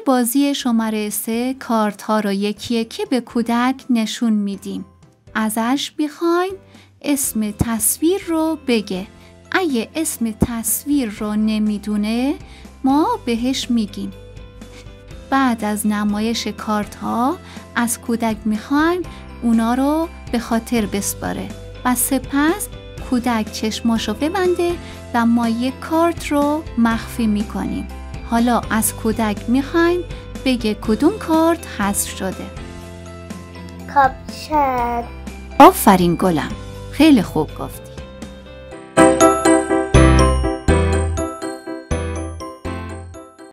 بازی شماره 3 کارت ها رو یکی یکی به کودک نشون میدیم. ازش میخوایم اسم تصویر رو بگه. اگه اسم تصویر رو نمیدونه ما بهش میگیم. بعد از نمایش کارت ها از کودک میخوایم اونا رو به خاطر بسپاره و سپس کودک چشماشو ببنده و ما یک کارت رو مخفی میکنیم. حالا از کودک میخوایم بگه کدوم کارت حذف شده. کاپشن. آفرین گلم، خیلی خوب گفتی.